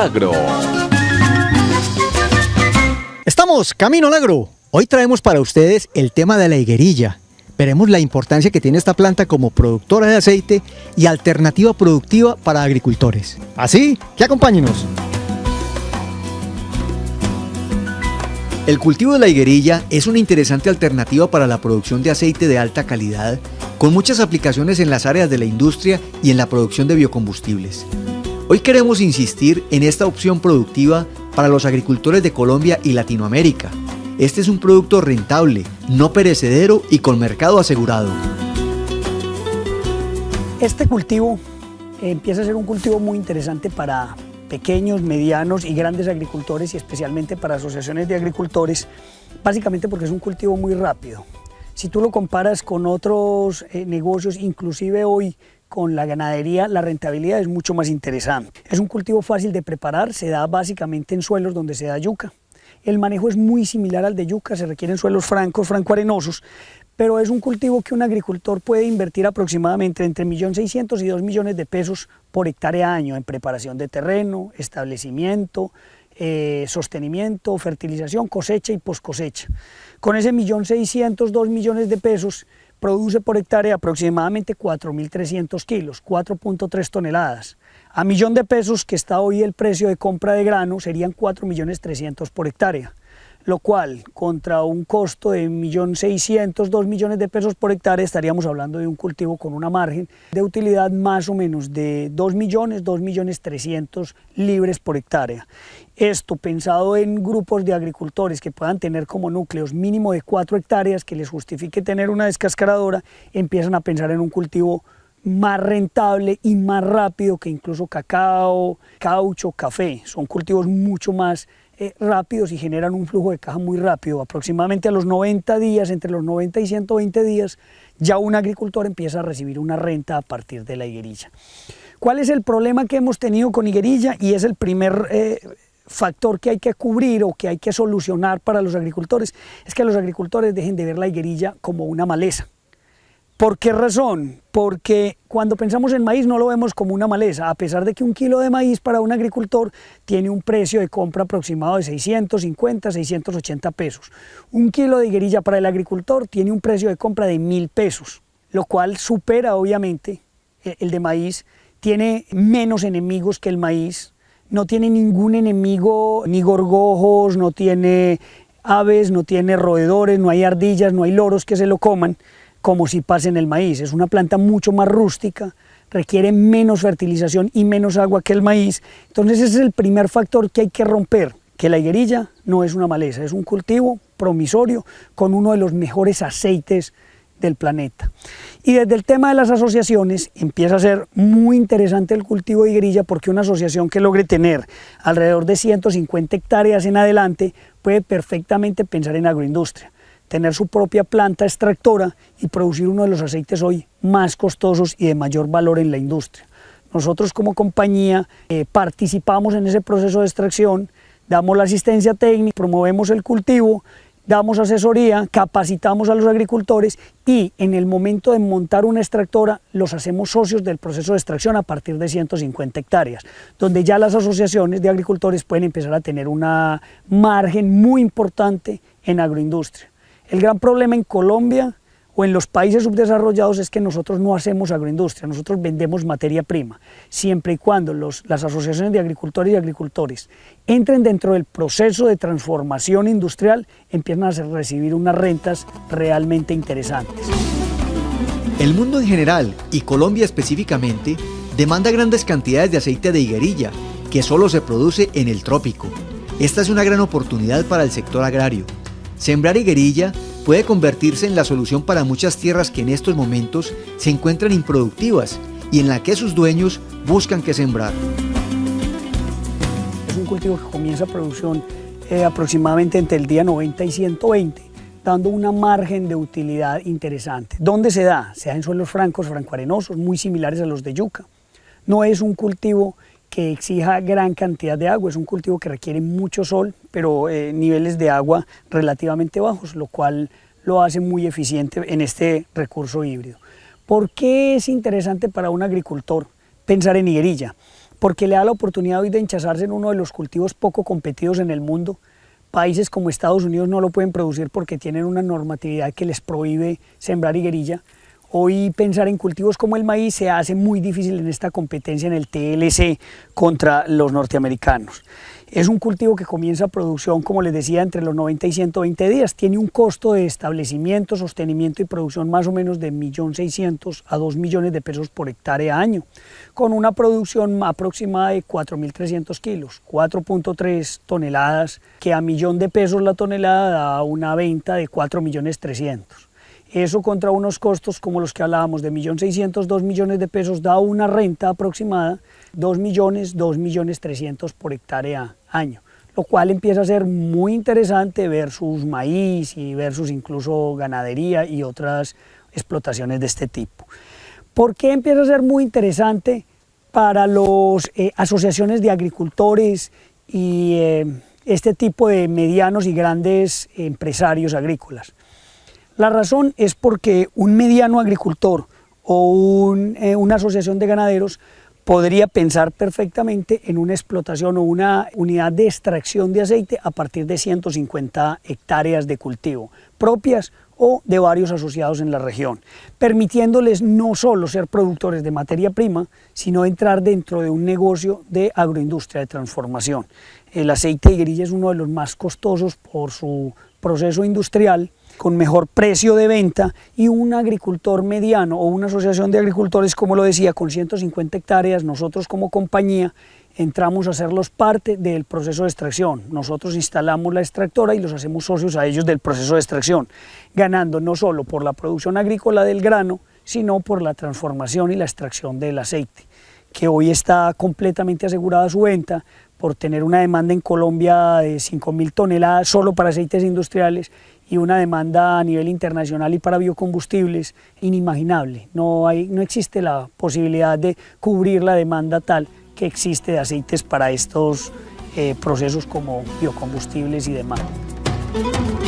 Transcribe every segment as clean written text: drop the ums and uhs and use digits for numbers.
Agro. Estamos camino al agro. Hoy traemos para ustedes el tema de la higuerilla. Veremos la importancia que tiene esta planta como productora de aceite y alternativa productiva para agricultores. Así que acompáñenos. El cultivo de la higuerilla es una interesante alternativa para la producción de aceite de alta calidad, con muchas aplicaciones en las áreas de la industria y en la producción de biocombustibles. Hoy queremos insistir en esta opción productiva para los agricultores de Colombia y Latinoamérica. Este es un producto rentable, no perecedero y con mercado asegurado. Este cultivo empieza a ser un cultivo muy interesante para pequeños, medianos y grandes agricultores y especialmente para asociaciones de agricultores, básicamente porque es un cultivo muy rápido. Si tú lo comparas con otros negocios, inclusive hoy con la ganadería, la rentabilidad es mucho más interesante. Es un cultivo fácil de preparar, se da básicamente en suelos donde se da yuca. El manejo es muy similar al de yuca, se requieren suelos franco-arenosos, pero es un cultivo que un agricultor puede invertir aproximadamente entre 1.600.000 y 2 millones de pesos por hectárea año en preparación de terreno, establecimiento, sostenimiento, fertilización, cosecha y poscosecha. Con ese 1.600.000, 2 millones de pesos, produce por hectárea aproximadamente 4.300 kilos, 4.3 toneladas. A millón de pesos, que está hoy el precio de compra de grano, serían 4.300.000 por hectárea, lo cual contra un costo de 1.600.000, 2 millones de pesos por hectárea, estaríamos hablando de un cultivo con una margen de utilidad más o menos de 2 millones, 2.300.000 libres por hectárea. Esto pensado en grupos de agricultores que puedan tener como núcleos mínimo de 4 hectáreas, que les justifique tener una descascaradora, empiezan a pensar en un cultivo más rentable y más rápido que incluso cacao, caucho, café. Son cultivos mucho más rápidos y generan un flujo de caja muy rápido. Aproximadamente a los 90 días, entre los 90 y 120 días, ya un agricultor empieza a recibir una renta a partir de la higuerilla. ¿Cuál es el problema que hemos tenido con higuerilla? Y es el primer factor que hay que cubrir o que hay que solucionar para los agricultores, es que los agricultores dejen de ver la higuerilla como una maleza. ¿Por qué razón? Porque cuando pensamos en maíz no lo vemos como una maleza, a pesar de que un kilo de maíz para un agricultor tiene un precio de compra aproximado de 650, 680 pesos. Un kilo de higuerilla para el agricultor tiene un precio de compra de 1.000 pesos, lo cual supera obviamente el de maíz, tiene menos enemigos que el maíz, no tiene ningún enemigo, ni gorgojos, no tiene aves, no tiene roedores, no hay ardillas, no hay loros que se lo coman, como si pasa en el maíz. Es una planta mucho más rústica, requiere menos fertilización y menos agua que el maíz. Entonces ese es el primer factor que hay que romper, que la higuerilla no es una maleza, es un cultivo promisorio con uno de los mejores aceites del planeta. Y desde el tema de las asociaciones empieza a ser muy interesante el cultivo de higuerilla, porque una asociación que logre tener alrededor de 150 hectáreas en adelante puede perfectamente pensar en agroindustria, tener su propia planta extractora y producir uno de los aceites hoy más costosos y de mayor valor en la industria. Nosotros como compañía participamos en ese proceso de extracción, damos la asistencia técnica, promovemos el cultivo, damos asesoría, capacitamos a los agricultores y en el momento de montar una extractora los hacemos socios del proceso de extracción a partir de 150 hectáreas, donde ya las asociaciones de agricultores pueden empezar a tener una margen muy importante en agroindustria. El gran problema en Colombia o en los países subdesarrollados es que nosotros no hacemos agroindustria, nosotros vendemos materia prima. Siempre y cuando las asociaciones de agricultores y agricultores entren dentro del proceso de transformación industrial, empiezan a recibir unas rentas realmente interesantes. El mundo en general, y Colombia específicamente, demanda grandes cantidades de aceite de higuerilla, que solo se produce en el trópico. Esta es una gran oportunidad para el sector agrario. Sembrar higuerilla puede convertirse en la solución para muchas tierras que en estos momentos se encuentran improductivas y en la que sus dueños buscan qué sembrar. Es un cultivo que comienza producción aproximadamente entre el día 90 y 120, dando una margen de utilidad interesante. ¿Dónde se da? Se da en suelos franco-arenosos, muy similares a los de yuca. No es un cultivo que exija gran cantidad de agua, es un cultivo que requiere mucho sol, pero niveles de agua relativamente bajos, lo cual lo hace muy eficiente en este recurso híbrido. ¿Por qué es interesante para un agricultor pensar en higuerilla? porque le da la oportunidad hoy de hinchazarse en uno de los cultivos poco competidos en el mundo. Países como Estados Unidos no lo pueden producir porque tienen una normatividad que les prohíbe sembrar higuerilla. Hoy pensar en cultivos como el maíz se hace muy difícil en esta competencia en el TLC contra los norteamericanos. Es un cultivo que comienza producción, como les decía, entre los 90 y 120 días. Tiene un costo de establecimiento, sostenimiento y producción más o menos de 1.600.000 a 2 millones de pesos por hectárea año, con una producción aproximada de 4.300 kilos, 4.3 toneladas, que a 1.000.000 de pesos la tonelada da una venta de 4.300.000. Eso contra unos costos como los que hablábamos de 1.600.000, 2 millones de pesos, da una renta aproximada 2 millones, 2.300.000 por hectárea año, lo cual empieza a ser muy interesante versus maíz y versus incluso ganadería y otras explotaciones de este tipo. ¿Por qué empieza a ser muy interesante para las asociaciones de agricultores y este tipo de medianos y grandes empresarios agrícolas? La razón es porque un mediano agricultor o una asociación de ganaderos podría pensar perfectamente en una explotación o una unidad de extracción de aceite a partir de 150 hectáreas de cultivo, propias o de varios asociados en la región, permitiéndoles no solo ser productores de materia prima, sino entrar dentro de un negocio de agroindustria, de transformación. El aceite de higuerilla es uno de los más costosos por su proceso industrial, con mejor precio de venta, y un agricultor mediano o una asociación de agricultores, como lo decía, con 150 hectáreas, nosotros como compañía entramos a hacerlos parte del proceso de extracción. Nosotros instalamos la extractora y los hacemos socios a ellos del proceso de extracción, ganando no solo por la producción agrícola del grano, sino por la transformación y la extracción del aceite, que hoy está completamente asegurada su venta por tener una demanda en Colombia de 5.000 toneladas solo para aceites industriales y una demanda a nivel internacional y para biocombustibles inimaginable. No existe la posibilidad de cubrir la demanda tal que existe de aceites para estos procesos como biocombustibles y demás.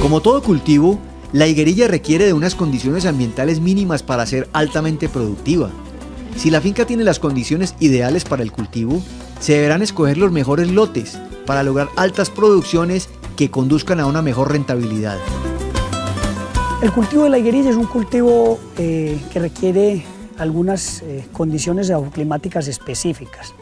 Como todo cultivo, la higuerilla requiere de unas condiciones ambientales mínimas para ser altamente productiva. Si la finca tiene las condiciones ideales para el cultivo, se deberán escoger los mejores lotes para lograr altas producciones que conduzcan a una mejor rentabilidad. El cultivo de la higuerilla es un cultivo que requiere algunas condiciones climáticas específicas.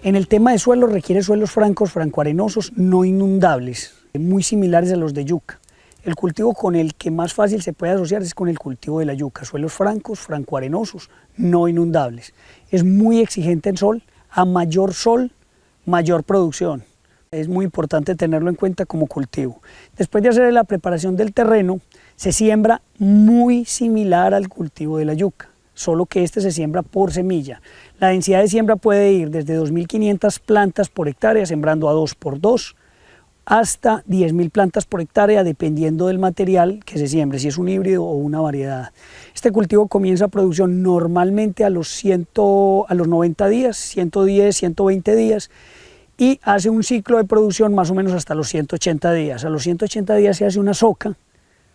En el tema de suelo requiere suelos francos, francoarenosos, no inundables, muy similares a los de yuca. El cultivo con el que más fácil se puede asociar es con el cultivo de la yuca, suelos francos, francoarenosos, no inundables. Es muy exigente en sol, a mayor sol, mayor producción. Es muy importante tenerlo en cuenta como cultivo. Después de hacer la preparación del terreno, se siembra muy similar al cultivo de la yuca, solo que este se siembra por semilla. La densidad de siembra puede ir desde 2.500 plantas por hectárea, sembrando a 2 por 2, hasta 10.000 plantas por hectárea, dependiendo del material que se siembre, si es un híbrido o una variedad. Este cultivo comienza producción normalmente a los 90 días, 110, 120 días, y hace un ciclo de producción más o menos hasta los 180 días. A los 180 días se hace una soca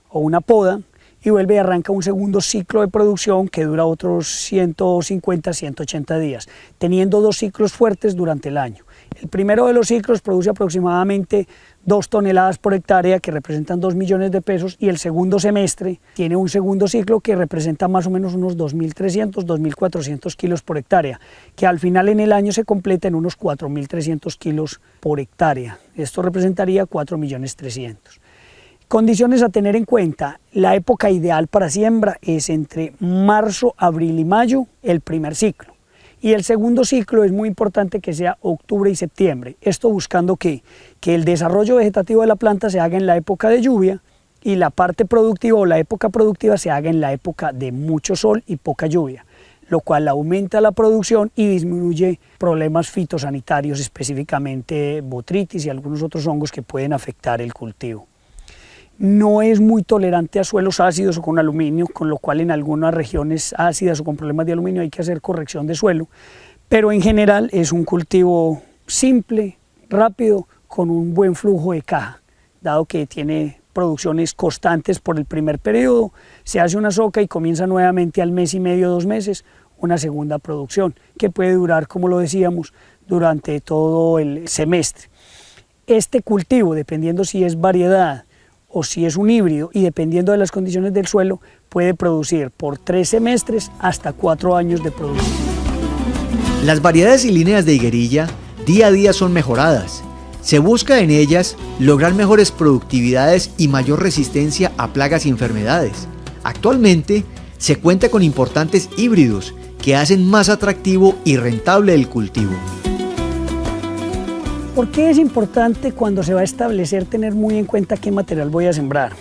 o una poda y vuelve y arranca un segundo ciclo de producción que dura otros 150, 180 días, teniendo 2 ciclos fuertes durante el año. El primero de los ciclos produce aproximadamente 2 toneladas por hectárea, que representan 2 millones de pesos, y el segundo semestre tiene un segundo ciclo que representa más o menos unos 2.300, 2.400 kilos por hectárea, que al final en el año se completa en unos 4.300 kilos por hectárea. Esto representaría 4.300.000. Condiciones a tener en cuenta: la época ideal para siembra es entre marzo, abril y mayo, el primer ciclo. Y el segundo ciclo es muy importante que sea octubre y septiembre. Esto buscando que el desarrollo vegetativo de la planta se haga en la época de lluvia y la parte productiva o la época productiva se haga en la época de mucho sol y poca lluvia, lo cual aumenta la producción y disminuye problemas fitosanitarios, específicamente botritis y algunos otros hongos que pueden afectar el cultivo. No es muy tolerante a suelos ácidos o con aluminio, con lo cual en algunas regiones ácidas o con problemas de aluminio hay que hacer corrección de suelo, pero en general es un cultivo simple, rápido, con un buen flujo de caja, dado que tiene producciones constantes por el primer periodo. Se hace una soca y comienza nuevamente al mes y medio, 2 meses, una segunda producción que puede durar, como lo decíamos, durante todo el semestre. Este cultivo, dependiendo si es variedad o si es un híbrido y dependiendo de las condiciones del suelo, puede producir por 3 semestres hasta 4 años de producción. Las variedades y líneas de higuerilla día a día son mejoradas. Se busca en ellas lograr mejores productividades y mayor resistencia a plagas y enfermedades. Actualmente se cuenta con importantes híbridos que hacen más atractivo y rentable el cultivo. ¿Por qué es importante cuando se va a establecer tener muy en cuenta qué material voy a sembrar?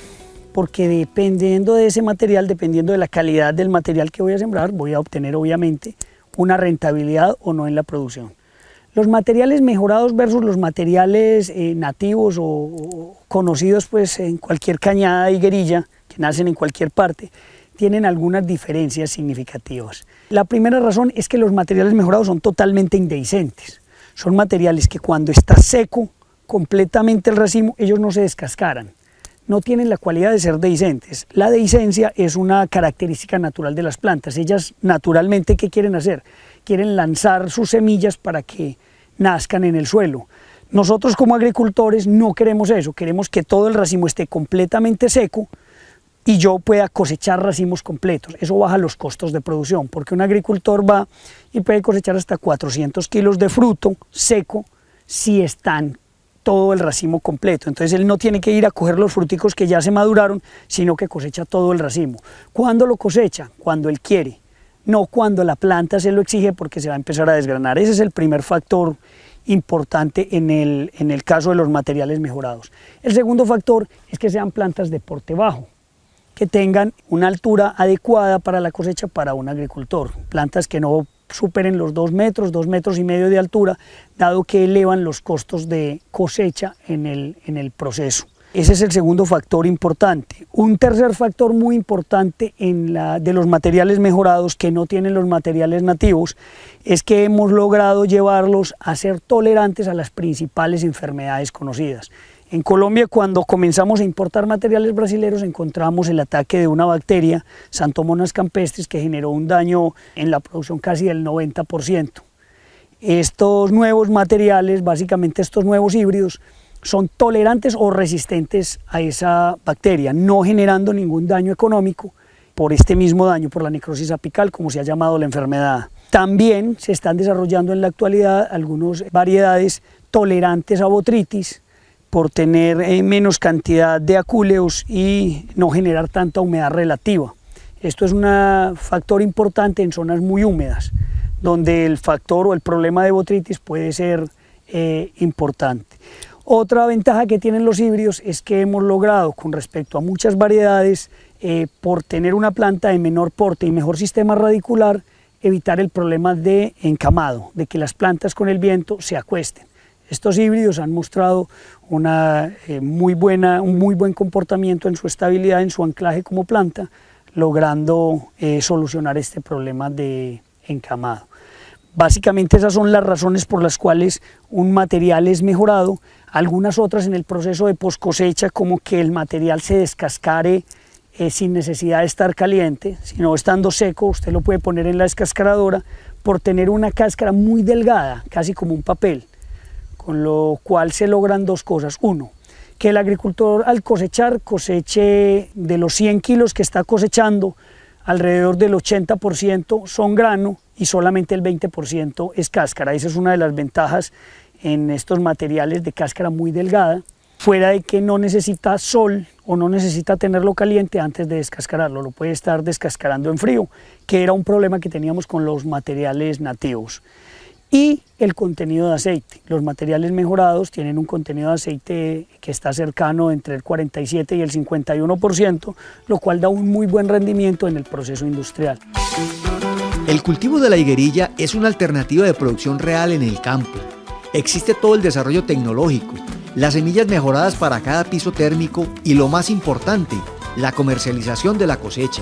Porque dependiendo de ese material, dependiendo de la calidad del material que voy a sembrar, voy a obtener obviamente una rentabilidad o no en la producción. Los materiales mejorados versus los materiales nativos o conocidos pues, en cualquier cañada de higuerilla, que nacen en cualquier parte, tienen algunas diferencias significativas. La primera razón es que los materiales mejorados son totalmente indehiscentes. Son materiales que cuando está seco completamente el racimo, ellos no se descascaran. No tienen la cualidad de ser dehiscentes. La dehiscencia es una característica natural de las plantas. Ellas naturalmente, ¿qué quieren hacer? Quieren lanzar sus semillas para que nazcan en el suelo. Nosotros como agricultores no queremos eso. Queremos que todo el racimo esté completamente seco y yo pueda cosechar racimos completos. Eso baja los costos de producción, porque un agricultor va y puede cosechar hasta 400 kilos de fruto seco si están todo el racimo completo. Entonces él no tiene que ir a coger los fruticos que ya se maduraron, sino que cosecha todo el racimo. ¿Cuándo lo cosecha? Cuando él quiere, no cuando la planta se lo exige, porque se va a empezar a desgranar. Ese es el primer factor importante en el caso de los materiales mejorados. El segundo factor es que sean plantas de porte bajo, que tengan una altura adecuada para la cosecha para un agricultor. Plantas que no superen los 2 metros, 2,5 metros de altura, dado que elevan los costos de cosecha en el proceso. Ese es el segundo factor importante. Un tercer factor muy importante de los materiales mejorados que no tienen los materiales nativos es que hemos logrado llevarlos a ser tolerantes a las principales enfermedades conocidas. En Colombia, cuando comenzamos a importar materiales brasileños, encontramos el ataque de una bacteria, Xanthomonas campestris, que generó un daño en la producción casi del 90%. Estos nuevos materiales, básicamente estos nuevos híbridos, son tolerantes o resistentes a esa bacteria, no generando ningún daño económico por este mismo daño, por la necrosis apical, como se ha llamado la enfermedad. También se están desarrollando en la actualidad algunas variedades tolerantes a botrytis, por tener menos cantidad de acúleos y no generar tanta humedad relativa. Esto es un factor importante en zonas muy húmedas, donde el factor o el problema de botrytis puede ser importante. Otra ventaja que tienen los híbridos es que hemos logrado, con respecto a muchas variedades, por tener una planta de menor porte y mejor sistema radicular, evitar el problema de encamado, de que las plantas con el viento se acuesten. Estos híbridos han mostrado un muy buen comportamiento en su estabilidad, en su anclaje como planta, logrando solucionar este problema de encamado. Básicamente esas son las razones por las cuales un material es mejorado. Algunas otras en el proceso de post cosecha, como que el material se descascare sin necesidad de estar caliente, sino estando seco, usted lo puede poner en la descascaradora por tener una cáscara muy delgada, casi como un papel, con lo cual se logran dos cosas. Uno, que el agricultor al cosechar coseche de los 100 kilos que está cosechando, alrededor del 80% son grano y solamente el 20% es cáscara. Esa es una de las ventajas en estos materiales de cáscara muy delgada, fuera de que no necesita sol o no necesita tenerlo caliente antes de descascararlo, lo puede estar descascarando en frío, que era un problema que teníamos con los materiales nativos. Y el contenido de aceite. Los materiales mejorados tienen un contenido de aceite que está cercano entre el 47 y el 51%, lo cual da un muy buen rendimiento en el proceso industrial. El cultivo de la higuerilla es una alternativa de producción real en el campo. Existe todo el desarrollo tecnológico, las semillas mejoradas para cada piso térmico y, lo más importante, la comercialización de la cosecha.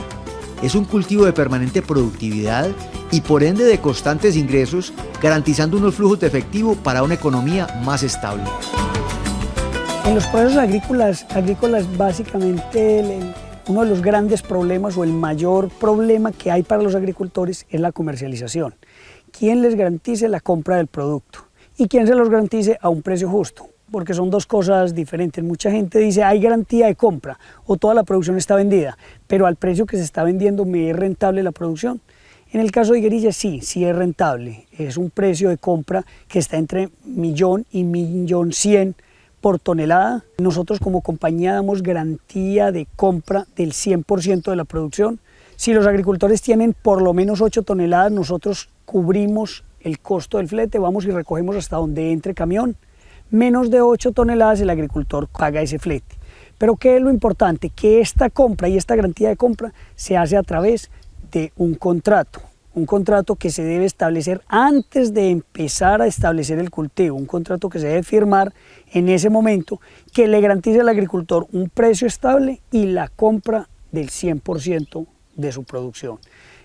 Es un cultivo de permanente productividad y por ende de constantes ingresos, garantizando unos flujos de efectivo para una economía más estable. En los procesos agrícolas básicamente Uno de los grandes problemas o el mayor problema que hay para los agricultores es la comercialización. ¿Quién les garantice la compra del producto? ¿Y quién se los garantice a un precio justo? Porque son dos cosas diferentes. Mucha gente dice hay garantía de compra o toda la producción está vendida, pero al precio que se está vendiendo ¿me es rentable la producción? En el caso de Higuerilla sí es rentable. Es un precio de compra que está entre 1.000.000 y 1.100.000 por tonelada. Nosotros como compañía damos garantía de compra del 100% de la producción. Si los agricultores tienen por lo menos 8 toneladas, nosotros cubrimos el costo del flete, vamos y recogemos hasta donde entre camión. Menos de 8 toneladas el agricultor paga ese flete. Pero ¿qué es lo importante? Que esta compra y esta garantía de compra se hace a través de un contrato que se debe establecer antes de empezar a establecer el cultivo, un contrato que se debe firmar en ese momento que le garantice al agricultor un precio estable y la compra del 100% de su producción.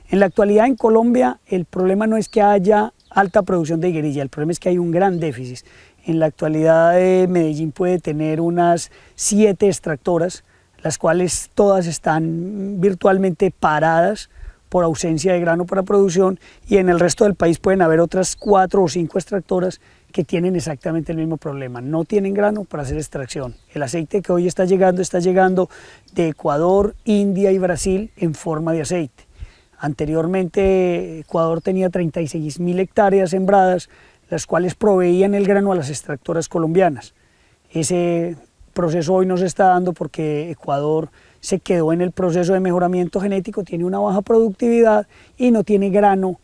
En la actualidad en Colombia el problema no es que haya alta producción de higuerilla, el problema es que hay un gran déficit. En la actualidad Medellín puede tener unas 7 extractoras, las cuales todas están virtualmente paradas por ausencia de grano para producción, y en el resto del país pueden haber otras 4 o 5 extractoras que tienen exactamente el mismo problema, no tienen grano para hacer extracción. El aceite que hoy está llegando de Ecuador, India y Brasil en forma de aceite. Anteriormente Ecuador tenía 36.000 hectáreas sembradas, las cuales proveían el grano a las extractoras colombianas. Ese proceso hoy no se está dando porque Ecuador se quedó en el proceso de mejoramiento genético, tiene una baja productividad y no tiene grano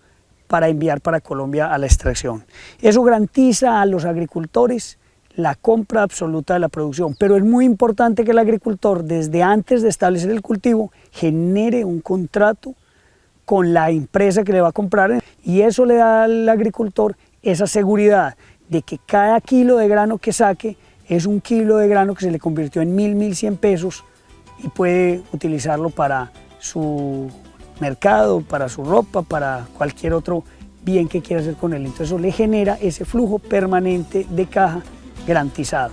para enviar para Colombia a la extracción. Eso garantiza a los agricultores la compra absoluta de la producción, pero es muy importante que el agricultor desde antes de establecer el cultivo genere un contrato con la empresa que le va a comprar, y eso le da al agricultor esa seguridad de que cada kilo de grano que saque es un kilo de grano que se le convirtió en 1.100 pesos y puede utilizarlo para su mercado, para su ropa, para cualquier otro bien que quiera hacer con él. Entonces eso le genera ese flujo permanente de caja garantizado.